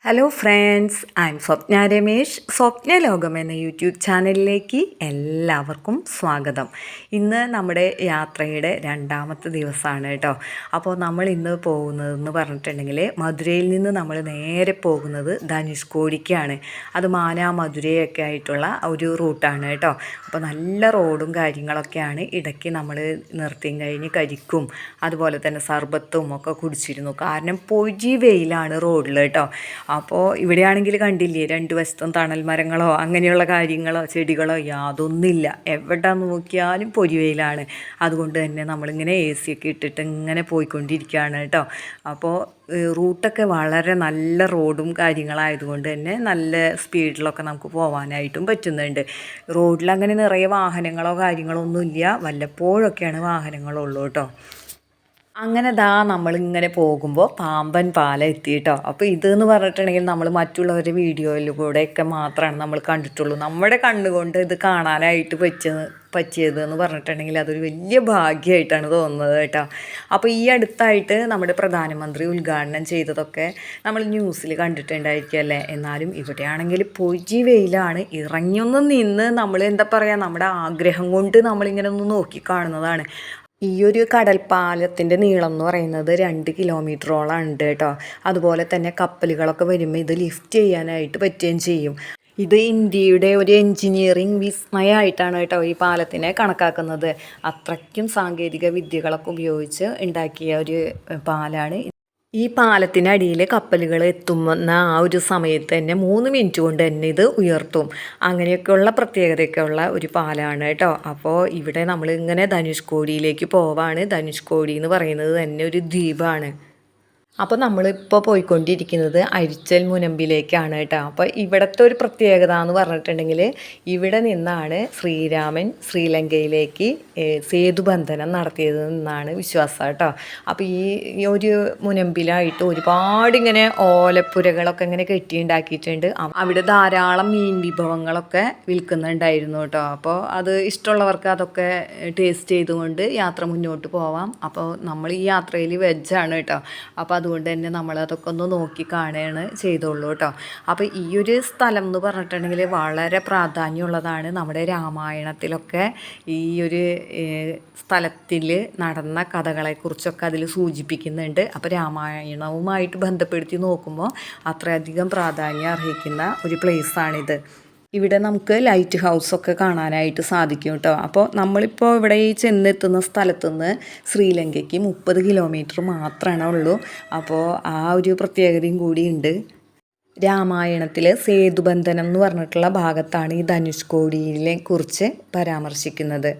Hello friends, I M സ്വപ്ന രമേശ്. സ്വപ്ന ലോകം എന്ന YouTube ചാനലിലേക്ക് എല്ലാവർക്കും സ്വാഗതം. ഇന്ന് നമ്മുടെ യാത്രയുടെ രണ്ടാമത്തെ ദിവസമാണ് കേട്ടോ. അപ്പോൾ നമ്മൾ ഇന്ന് പോകുന്നതെന്ന് പറഞ്ഞിട്ടുണ്ടെങ്കിൽ മധുരയിൽ നിന്ന് നമ്മൾ നേരെ പോകുന്നത് ധനുഷ്കോടിക്കാണ്. അത് മാന മധുരയൊക്കെ ആയിട്ടുള്ള ഒരു റൂട്ടാണ് കേട്ടോ. അപ്പോൾ നല്ല റോഡും കാര്യങ്ങളൊക്കെയാണ്. ഇടയ്ക്ക് നമ്മൾ നിർത്തിയും കഴിഞ്ഞ് കരിക്കും അതുപോലെ തന്നെ സർബത്തും ഒക്കെ കുടിച്ചിരുന്നു. കാരണം പൊരി വെയിലാണ് റോഡിൽ കേട്ടോ. അപ്പോൾ ഇവിടെയാണെങ്കിൽ കണ്ടില്ലേ, രണ്ട് വശത്തും തണൽ മരങ്ങളോ അങ്ങനെയുള്ള കാര്യങ്ങളോ ചെടികളോ യാതൊന്നുമില്ല. എവിടെ നോക്കിയാലും പൊരിവെയിലാണ്. അതുകൊണ്ട് തന്നെ നമ്മളിങ്ങനെ AC ഒക്കെ ഇട്ടിട്ട് ഇങ്ങനെ പോയിക്കൊണ്ടിരിക്കുകയാണ് കേട്ടോ. അപ്പോൾ റൂട്ടൊക്കെ വളരെ നല്ല റോഡും കാര്യങ്ങളായതുകൊണ്ട് തന്നെ നല്ല സ്പീഡിലൊക്കെ നമുക്ക് പോകാനായിട്ടും പറ്റുന്നുണ്ട്. റോഡിൽ അങ്ങനെ നിറയെ വാഹനങ്ങളോ കാര്യങ്ങളോ ഒന്നുമില്ല. വല്ലപ്പോഴൊക്കെയാണ് വാഹനങ്ങളുള്ളൂ കേട്ടോ. അങ്ങനെ നമ്മളിങ്ങനെ പോകുമ്പോൾ പാമ്പൻ പാലം എത്തി കേട്ടോ. അപ്പോൾ ഇതെന്ന് പറഞ്ഞിട്ടുണ്ടെങ്കിൽ നമ്മൾ മറ്റുള്ളവരുടെ വീഡിയോയിലൂടെയൊക്കെ മാത്രമാണ് നമ്മൾ കണ്ടിട്ടുള്ളൂ. നമ്മുടെ കണ്ണുകൊണ്ട് ഇത് കാണാനായിട്ട് പറ്റിയതെന്ന് പറഞ്ഞിട്ടുണ്ടെങ്കിൽ അതൊരു വലിയ ഭാഗ്യമായിട്ടാണ് തോന്നുന്നത് കേട്ടോ. അപ്പോൾ ഈ അടുത്തായിട്ട് നമ്മുടെ പ്രധാനമന്ത്രി ഉദ്ഘാടനം ചെയ്തതൊക്കെ നമ്മൾ ന്യൂസിൽ കണ്ടിട്ടുണ്ടായിരിക്കും അല്ലേ. എന്നാലും ഇവിടെയാണെങ്കിൽ പൊരി വെയിലാണ്. ഇറങ്ങിയൊന്ന് നിന്ന് നമ്മൾ എന്താ പറയുക, നമ്മുടെ ആഗ്രഹം കൊണ്ട് നമ്മളിങ്ങനെ ഒന്ന് നോക്കി കാണുന്നതാണ്. ഈ ഒരു കടൽപ്പാലത്തിൻ്റെ നീളം എന്ന് പറയുന്നത് 2 കിലോമീറ്ററോളം ഉണ്ട് കേട്ടോ. അതുപോലെ തന്നെ കപ്പലുകളൊക്കെ വരുമ്പോൾ ഇത് ലിഫ്റ്റ് ചെയ്യാനായിട്ട് പറ്റുകയും ചെയ്യും. ഇത് ഇന്ത്യയുടെ ഒരു എൻജിനീയറിംഗ് വിസ്മയമായിട്ടാണ് കേട്ടോ ഈ പാലത്തിനെ കണക്കാക്കുന്നത്. അത്രയ്ക്കും സാങ്കേതിക വിദ്യകളൊക്കെ ഉപയോഗിച്ച് ഉണ്ടാക്കിയ ഒരു പാലാണ്. ഈ പാലത്തിനടിയിൽ കപ്പലുകൾ എത്തുന്ന ആ ഒരു സമയത്ത് തന്നെ 3 മിനിറ്റ് കൊണ്ട് തന്നെ ഇത് ഉയർത്തും. അങ്ങനെയൊക്കെയുള്ള പ്രത്യേകതയൊക്കെയുള്ള ഒരു പാലമാണ് കേട്ടോ. അപ്പോൾ ഇവിടെ നമ്മൾ ഇങ്ങനെ ധനുഷ്കോടിയിലേക്ക് പോവാണ്. ധനുഷ്കോടി എന്ന് പറയുന്നത് തന്നെ ഒരു ദ്വീപാണ്. അപ്പോൾ നമ്മളിപ്പോൾ പോയിക്കൊണ്ടിരിക്കുന്നത് അരിച്ചൽ മുനമ്പിലേക്കാണ് കേട്ടോ. അപ്പോൾ ഇവിടുത്തെ ഒരു പ്രത്യേകത എന്ന് പറഞ്ഞിട്ടുണ്ടെങ്കിൽ ഇവിടെ നിന്നാണ് ശ്രീരാമൻ ശ്രീലങ്കയിലേക്ക് സേതുബന്ധനം നടത്തിയതെന്നാണ് വിശ്വാസം കേട്ടോ. അപ്പോൾ ഈ ഒരു മുനമ്പിലായിട്ട് ഒരുപാട് ഇങ്ങനെ ഓലപ്പുരകളൊക്കെ ഇങ്ങനെ കെട്ടിയുണ്ടാക്കിയിട്ടുണ്ട്. അവിടെ ധാരാളം മീൻ വിഭവങ്ങളൊക്കെ വിൽക്കുന്നുണ്ടായിരുന്നു കേട്ടോ. അപ്പോൾ അത് ഇഷ്ടമുള്ളവർക്ക് അതൊക്കെ ടേസ്റ്റ് ചെയ്തുകൊണ്ട് യാത്ര മുന്നോട്ട് പോവാം. അപ്പോൾ നമ്മൾ ഈ യാത്രയിൽ വെജാണ് കേട്ടോ. അപ്പോൾ അതുകൊണ്ട് തന്നെ നമ്മളതൊക്കെ ഒന്ന് നോക്കി കാണുകയാണ് ചെയ്തോളൂ കേട്ടോ. അപ്പോൾ ഈ ഒരു സ്ഥലം എന്ന് പറഞ്ഞിട്ടുണ്ടെങ്കിൽ വളരെ പ്രാധാന്യമുള്ളതാണ്. നമ്മുടെ രാമായണത്തിലൊക്കെ ഈ ഒരു സ്ഥലത്തിൽ നടന്ന കഥകളെക്കുറിച്ചൊക്കെ അതിൽ സൂചിപ്പിക്കുന്നുണ്ട്. അപ്പോൾ രാമായണവുമായിട്ട് ബന്ധപ്പെടുത്തി നോക്കുമ്പോൾ അത്രയധികം പ്രാധാന്യം അർഹിക്കുന്ന ഒരു പ്ലേസാണിത്. ഇവിടെ നമുക്ക് ലൈറ്റ് ഹൗസൊക്കെ കാണാനായിട്ട് സാധിക്കും കേട്ടോ. അപ്പോൾ നമ്മളിപ്പോൾ ഇവിടെ ഈ ചെന്നെത്തുന്ന സ്ഥലത്തുനിന്ന് ശ്രീലങ്കയ്ക്ക് 30 കിലോമീറ്റർ മാത്രമേ ഉള്ളൂ. അപ്പോൾ ആ ഒരു പ്രത്യേകതയും കൂടിയുണ്ട്. രാമായണത്തിൽ സേതുബന്ധനം എന്ന് പറഞ്ഞിട്ടുള്ള ഭാഗത്താണ് ഈ ധനുഷ്കോടിയെ കുറിച്ച് പരാമർശിക്കുന്നത്.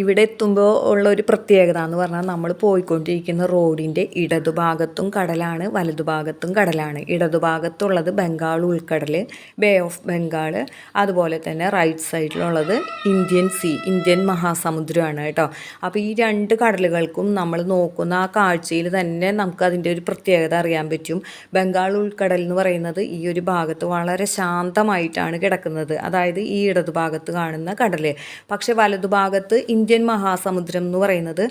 ഇവിടെ എത്തുമ്പോൾ ഉള്ള ഒരു പ്രത്യേകത എന്ന് പറഞ്ഞാൽ നമ്മൾ പോയിക്കൊണ്ടിരിക്കുന്ന റോഡിൻ്റെ ഇടതുഭാഗത്തും കടലാണ്, വലതുഭാഗത്തും കടലാണ്. ഇടതുഭാഗത്തുള്ളത് ബംഗാൾ ഉൾക്കടൽ, ബേ ഓഫ് ബംഗാൾ, അതുപോലെ തന്നെ റൈറ്റ് സൈഡിലുള്ളത് ഇന്ത്യൻ മഹാസമുദ്രമാണ് കേട്ടോ. അപ്പോൾ ഈ 2 കടലുകൾക്കും നമ്മൾ നോക്കുന്ന ആ കാഴ്ചയിൽ തന്നെ നമുക്ക് അതിൻ്റെ ഒരു പ്രത്യേകത അറിയാൻ പറ്റും. ബംഗാൾ ഉൾക്കടൽ എന്ന് പറയുന്നത് ഈ ഒരു ഭാഗത്ത് വളരെ ശാന്തമായിട്ടാണ് കിടക്കുന്നത്, അതായത് ഈ ഇടതുഭാഗത്ത് കാണുന്ന കടൽ. പക്ഷേ വലതുഭാഗത്ത് ഇന്ത്യൻ മഹാസമുദ്രം എന്ന് പറയുന്നത്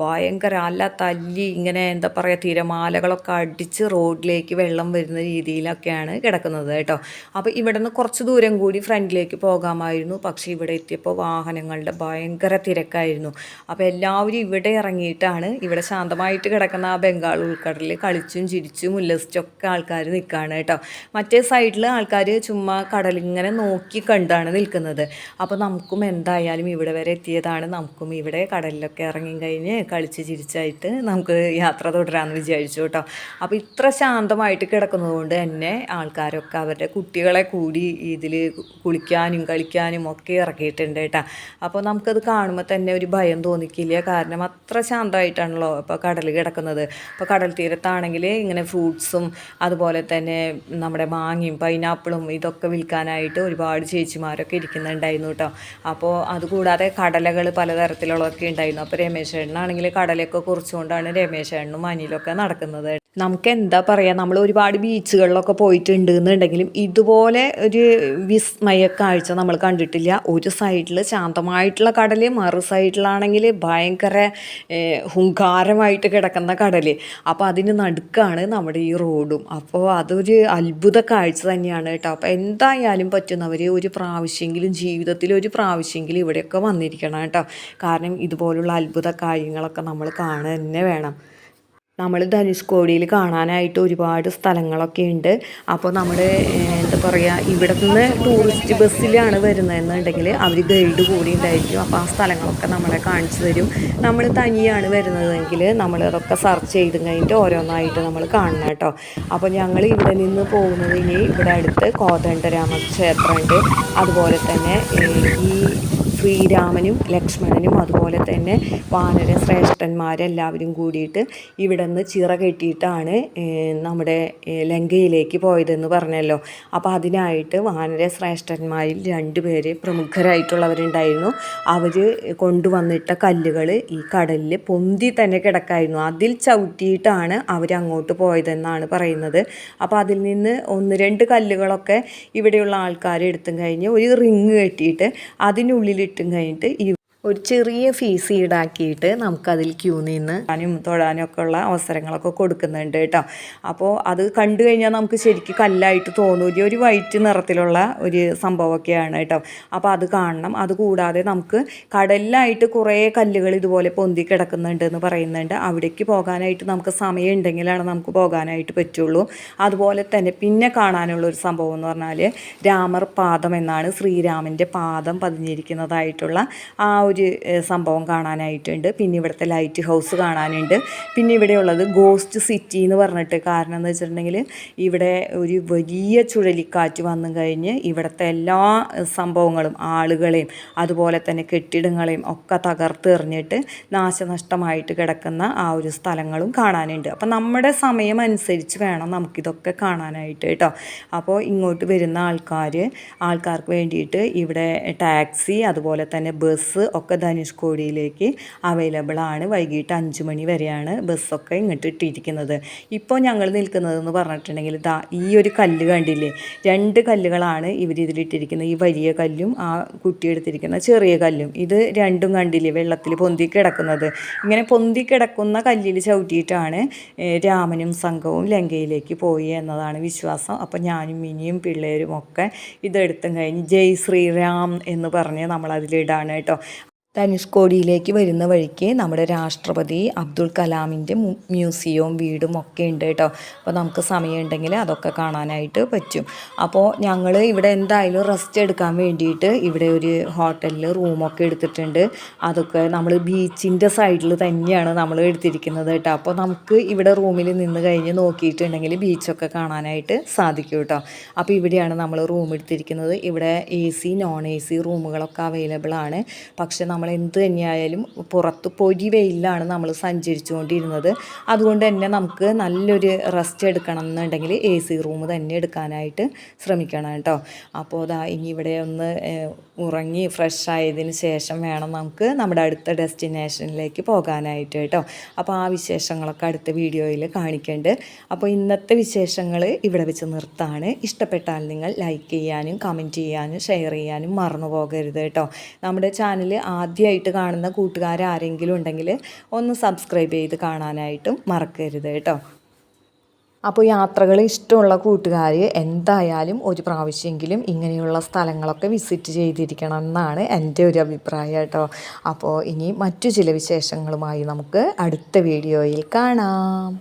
ഭയങ്കര തല്ലി ഇങ്ങനെ എന്താ പറയുക, തിരമാലകളൊക്കെ അടിച്ച് റോഡിലേക്ക് വെള്ളം വരുന്ന രീതിയിലൊക്കെയാണ് കിടക്കുന്നത് കേട്ടോ. അപ്പോൾ ഇവിടെ നിന്ന് കുറച്ച് ദൂരം കൂടി ഫ്രണ്ടിലേക്ക് പോകാമായിരുന്നു. പക്ഷേ ഇവിടെ എത്തിയപ്പോൾ വാഹനങ്ങളുടെ ഭയങ്കര തിരക്കായിരുന്നു. അപ്പോൾ എല്ലാവരും ഇവിടെ ഇറങ്ങിയിട്ടാണ് ഇവിടെ ശാന്തമായിട്ട് കിടക്കുന്ന ആ ബംഗാൾ ഉൾക്കടലിൽ കളിച്ചും ചിരിച്ചും ഉല്ലസിച്ചൊക്കെ ആൾക്കാർ നിൽക്കുകയാണ് കേട്ടോ. മറ്റേ സൈഡിൽ ആൾക്കാർ ചുമ്മാ കടലിങ്ങനെ നോക്കി കണ്ടാണ് നിൽക്കുന്നത്. അപ്പോൾ നമുക്കും എന്തായാലും ഇവിടെ വരെ എത്തിയതാണ്, നമുക്കും ഇവിടെ കടലിലൊക്കെ ഇറങ്ങി കഴിഞ്ഞ് കളിച്ച് ചിരിച്ചായിട്ട് നമുക്ക് യാത്ര തുടരാമെന്ന് വിചാരിച്ചു കേട്ടോ. അപ്പോൾ ഇത്ര ശാന്തമായിട്ട് കിടക്കുന്നത് കൊണ്ട് തന്നെ ആൾക്കാരൊക്കെ അവരുടെ കുട്ടികളെ കൂടി ഇതിൽ കുളിക്കാനും കളിക്കാനും ഒക്കെ ഇറക്കിയിട്ടുണ്ട് കേട്ടോ. അപ്പോൾ നമുക്കത് കാണുമ്പോൾ തന്നെ ഒരു ഭയം തോന്നിക്കില്ല. കാരണം അത്ര ശാന്തമായിട്ടാണല്ലോ ഇപ്പോൾ കടൽ കിടക്കുന്നത്. അപ്പോൾ കടൽ തീരത്താണെങ്കിൽ ഇങ്ങനെ ഫ്രൂട്ട്സും അതുപോലെ തന്നെ നമ്മുടെ മാങ്ങയും പൈനാപ്പിളും ഇതൊക്കെ വിൽക്കാനായിട്ട് ഒരുപാട് ചേച്ചിമാരൊക്കെ ഇരിക്കുന്നുണ്ടായിരുന്നു കേട്ടോ. അപ്പോൾ അതുകൂടാതെ കടലകൾ പലതരത്തിലുള്ളതൊക്കെ ഉണ്ടായിരുന്നു. അപ്പോൾ രമേശ് ചേട്ടനാണെങ്കിൽ കടലൊക്കെ കുറിച്ചുകൊണ്ടാണ് രമേശ് ചേട്ടനും അനിലൊക്കെ നടക്കുന്നത്. നമുക്ക് എന്താ പറയുക, നമ്മൾ ഒരുപാട് ബീച്ചുകളിലൊക്കെ പോയിട്ടുണ്ട് എന്നുണ്ടെങ്കിലും ഇതുപോലെ ഒരു വിസ്മയ കാഴ്ച നമ്മൾ കണ്ടിട്ടില്ല. ഒരു സൈഡിൽ ശാന്തമായിട്ടുള്ള കടൽ, മറു സൈഡിലാണെങ്കിൽ ഭയങ്കര ഹുങ്കാരമായിട്ട് കിടക്കുന്ന കടൽ. അപ്പോൾ അതിന് നടുക്കാണ് നമ്മുടെ ഈ റോഡും. അപ്പോൾ അതൊരു അത്ഭുത കാഴ്ച തന്നെയാണ് കേട്ടോ. അപ്പോൾ എന്തായാലും പറ്റുന്നവർ ഒരു പ്രാവശ്യമെങ്കിലും ജീവിതത്തിൽ ഒരു പ്രാവശ്യമെങ്കിലും ഇവിടെയൊക്കെ വന്നിരിക്കണം കേട്ടോ. കാരണം ഇതുപോലുള്ള അത്ഭുത കാര്യങ്ങളൊക്കെ നമ്മൾ കാണുക തന്നെ വേണം. നമ്മൾ ധനുഷ്കോടിയിൽ കാണാനായിട്ട് ഒരുപാട് സ്ഥലങ്ങളൊക്കെ ഉണ്ട്. അപ്പോൾ നമ്മൾ എന്താ പറയുക, ഇവിടെ നിന്ന് ടൂറിസ്റ്റ് ബസ്സിലാണ് വരുന്നതെന്നുണ്ടെങ്കിൽ അവർ ഗൈഡ് കൂടി ഉണ്ടായിരിക്കും. അപ്പോൾ ആ സ്ഥലങ്ങളൊക്കെ നമ്മളെ കാണിച്ചു തരും. നമ്മൾ തനിയാണ് വരുന്നതെങ്കിൽ നമ്മളതൊക്കെ സെർച്ച് ചെയ്ത് കഴിഞ്ഞിട്ട് ഓരോന്നായിട്ട് നമ്മൾ കാണണം കേട്ടോ. അപ്പോൾ ഞങ്ങൾ ഇവിടെ നിന്ന് പോകുന്നത് ഇനി ഇവിടെ അടുത്ത് കോദണ്ഡരാമ ക്ഷേത്രമുണ്ട്. അതുപോലെ തന്നെ ഈ ശ്രീരാമനും ലക്ഷ്മണനും അതുപോലെ തന്നെ വാനര ശ്രേഷ്ഠന്മാരെല്ലാവരും കൂടിയിട്ട് ഇവിടെ നിന്ന് ചിറ കെട്ടിയിട്ടാണ് നമ്മുടെ ലങ്കയിലേക്ക് പോയതെന്ന് പറഞ്ഞല്ലോ. അപ്പോൾ അതിനായിട്ട് വാനര ശ്രേഷ്ഠന്മാരിൽ 2 പേര് പ്രമുഖരായിട്ടുള്ളവരുണ്ടായിരുന്നു. അവർ കൊണ്ടുവന്നിട്ട കല്ലുകൾ ഈ കടലിൽ പൊന്തി തന്നെ കിടക്കായിരുന്നു. അതിൽ ചവിട്ടിയിട്ടാണ് അവരങ്ങോട്ട് പോയതെന്നാണ് പറയുന്നത്. അപ്പോൾ അതിൽ നിന്ന് 1-2 കല്ലുകളൊക്കെ ഇവിടെയുള്ള ആൾക്കാർ എടുത്തും കഴിഞ്ഞ് ഒരു റിങ് കെട്ടിയിട്ട് അതിനുള്ളിലിട്ടും കഴിഞ്ഞിട്ട് ഒരു ചെറിയ ഫീസ് ഈടാക്കിയിട്ട് നമുക്കതിൽ ക്യൂ നിന്ന് തൊഴാനും ഒക്കെ ഉള്ള അവസരങ്ങളൊക്കെ കൊടുക്കുന്നുണ്ട് കേട്ടോ. അപ്പോൾ അത് കണ്ടു കഴിഞ്ഞാൽ നമുക്ക് ശരിക്കും കല്ലായിട്ട് തോന്നും. ഒരു വൈറ്റ് നിറത്തിലുള്ള ഒരു സംഭവമൊക്കെയാണ് കേട്ടോ. അപ്പോൾ അത് കാണണം. അതുകൂടാതെ നമുക്ക് കടലിലായിട്ട് കുറേ കല്ലുകൾ ഇതുപോലെ പൊന്തി കിടക്കുന്നുണ്ട് എന്ന് പറയുന്നുണ്ട്. അവിടേക്ക് പോകാനായിട്ട് നമുക്ക് സമയം ഉണ്ടെങ്കിലാണ് നമുക്ക് പോകാനായിട്ട് പറ്റുള്ളൂ. അതുപോലെ തന്നെ പിന്നെ കാണാനുള്ളൊരു സംഭവം എന്ന് പറഞ്ഞാൽ രാമർ പാദം എന്നാണ്, ശ്രീരാമൻ്റെ പാദം പതിഞ്ഞിരിക്കുന്നതായിട്ടുള്ള ആ ഒരു സംഭവം കാണാനായിട്ടുണ്ട്. പിന്നെ ഇവിടുത്തെ ലൈറ്റ് ഹൗസ് കാണാനുണ്ട്. പിന്നെ ഇവിടെയുള്ളത് ഗോസ്റ്റ് സിറ്റി എന്ന് പറഞ്ഞിട്ട്, കാരണം എന്ന് വെച്ചിട്ടുണ്ടെങ്കിൽ ഇവിടെ ഒരു വലിയ ചുഴലിക്കാറ്റ് വന്നു കഴിഞ്ഞ് ഇവിടുത്തെ എല്ലാ സംഭവങ്ങളും ആളുകളെയും അതുപോലെ തന്നെ കെട്ടിടങ്ങളെയും ഒക്കെ തകർത്തെറിഞ്ഞിട്ട് നാശനഷ്ടമായിട്ട് കിടക്കുന്ന ആ ഒരു സ്ഥലങ്ങളും കാണാനുണ്ട്. അപ്പം നമ്മുടെ സമയം അനുസരിച്ച് വേണം നമുക്കിതൊക്കെ കാണാനായിട്ട് കേട്ടോ. അപ്പോൾ ഇങ്ങോട്ട് വരുന്ന ആൾക്കാർക്ക് വേണ്ടിയിട്ട് ഇവിടെ ടാക്സി അതുപോലെ തന്നെ ബസ് ഒക്കെ ധനുഷ്കോടിയിലേക്ക് അവൈലബിൾ ആണ്. വൈകിട്ട് 5 മണി വരെയാണ് ബസ്സൊക്കെ ഇങ്ങോട്ട് ഇട്ടിരിക്കുന്നത്. ഇപ്പോൾ ഞങ്ങൾ നിൽക്കുന്നതെന്ന് പറഞ്ഞിട്ടുണ്ടെങ്കിൽ ഈ ഒരു കല്ല് കണ്ടില്ലേ, 2 കല്ലുകളാണ് ഇവരിതിലിട്ടിരിക്കുന്നത്. ഈ വലിയ കല്ലും ആ കുട്ടിയെടുത്തിരിക്കുന്ന ചെറിയ കല്ലും. ഇത് രണ്ടും കണ്ടില്ലേ വെള്ളത്തിൽ പൊന്തി കിടക്കുന്നത്. ഇങ്ങനെ പൊന്തി കിടക്കുന്ന കല്ലിൽ ചവിട്ടിയിട്ടാണ് രാമനും സംഘവും ലങ്കയിലേക്ക് പോയി എന്നതാണ് വിശ്വാസം. അപ്പോൾ ഞാനും മിനിയും പിള്ളേരും ഒക്കെ ഇതെടുത്തും കഴിഞ്ഞ് ജയ് ശ്രീറാം എന്ന് പറഞ്ഞ് നമ്മളതിലിടാണ് കേട്ടോ. ധനുഷ്കോടിയിലേക്ക് വരുന്ന വഴിക്ക് നമ്മുടെ രാഷ്ട്രപതി അബ്ദുൽ കലാമിൻ്റെ മ്യൂസിയവും വീടും ഒക്കെ ഉണ്ട് കേട്ടോ. അപ്പോൾ നമുക്ക് സമയമുണ്ടെങ്കിൽ അതൊക്കെ കാണാനായിട്ട് പറ്റും. അപ്പോൾ ഞങ്ങൾ ഇവിടെ എന്തായാലും റെസ്റ്റ് എടുക്കാൻ വേണ്ടിയിട്ട് ഇവിടെ ഒരു ഹോട്ടലിൽ റൂമൊക്കെ എടുത്തിട്ടുണ്ട്. അതൊക്കെ നമ്മൾ ബീച്ചിൻ്റെ സൈഡിൽ തന്നെയാണ് നമ്മൾ എടുത്തിരിക്കുന്നത് കേട്ടോ. അപ്പോൾ നമുക്ക് ഇവിടെ റൂമിൽ നിന്ന് കഴിഞ്ഞ് നോക്കിയിട്ടുണ്ടെങ്കിൽ ബീച്ചൊക്കെ കാണാനായിട്ട് സാധിക്കും കേട്ടോ. അപ്പോൾ ഇവിടെയാണ് നമ്മൾ റൂം എടുത്തിരിക്കുന്നത്. ഇവിടെ AC നോൺ AC റൂമുകളൊക്കെ അവൈലബിൾ ആണ്. പക്ഷേ നമ്മൾ എന്ത് തന്നെയായാലും പുറത്ത് പൊരി വെയിലാണ് നമ്മൾ സഞ്ചരിച്ചുകൊണ്ടിരുന്നത്. അതുകൊണ്ട് തന്നെ നമുക്ക് നല്ലൊരു റെസ്റ്റ് എടുക്കണം എന്നുണ്ടെങ്കിൽ AC റൂം തന്നെ എടുക്കാനായിട്ട് ശ്രമിക്കണം കേട്ടോ. അപ്പോൾ ഇനി ഇവിടെ ഒന്ന് ഉറങ്ങി ഫ്രഷ് ആയതിന് ശേഷം വേണം നമുക്ക് നമ്മുടെ അടുത്ത ഡെസ്റ്റിനേഷനിലേക്ക് പോകാനായിട്ട് കേട്ടോ. അപ്പോൾ ആ വിശേഷങ്ങളൊക്കെ അടുത്ത വീഡിയോയിൽ കാണിക്കുന്നുണ്ട്. അപ്പോൾ ഇന്നത്തെ വിശേഷങ്ങൾ ഇവിടെ വെച്ച് നിർത്താണ്. ഇഷ്ടപ്പെട്ടാൽ നിങ്ങൾ ലൈക്ക് ചെയ്യാനും കമൻറ്റ് ചെയ്യാനും ഷെയർ ചെയ്യാനും മറന്നു പോകരുത് കേട്ടോ. നമ്മുടെ ചാനൽ ആദ്യമായിട്ട് കാണുന്ന കൂട്ടുകാരാരെങ്കിലും ഉണ്ടെങ്കിൽ ഒന്ന് സബ്സ്ക്രൈബ് ചെയ്ത് കാണാനായിട്ടും മറക്കരുത് കേട്ടോ. അപ്പോൾ യാത്രകൾ ഇഷ്ടമുള്ള കൂട്ടുകാർ എന്തായാലും ഒരു പ്രാവശ്യമെങ്കിലും ഇങ്ങനെയുള്ള സ്ഥലങ്ങളൊക്കെ വിസിറ്റ് ചെയ്തിരിക്കണം എന്നാണ് എൻ്റെ ഒരു അഭിപ്രായം കേട്ടോ. അപ്പോൾ ഇനി മറ്റു ചില വിശേഷങ്ങളുമായി നമുക്ക് അടുത്ത വീഡിയോയിൽ കാണാം.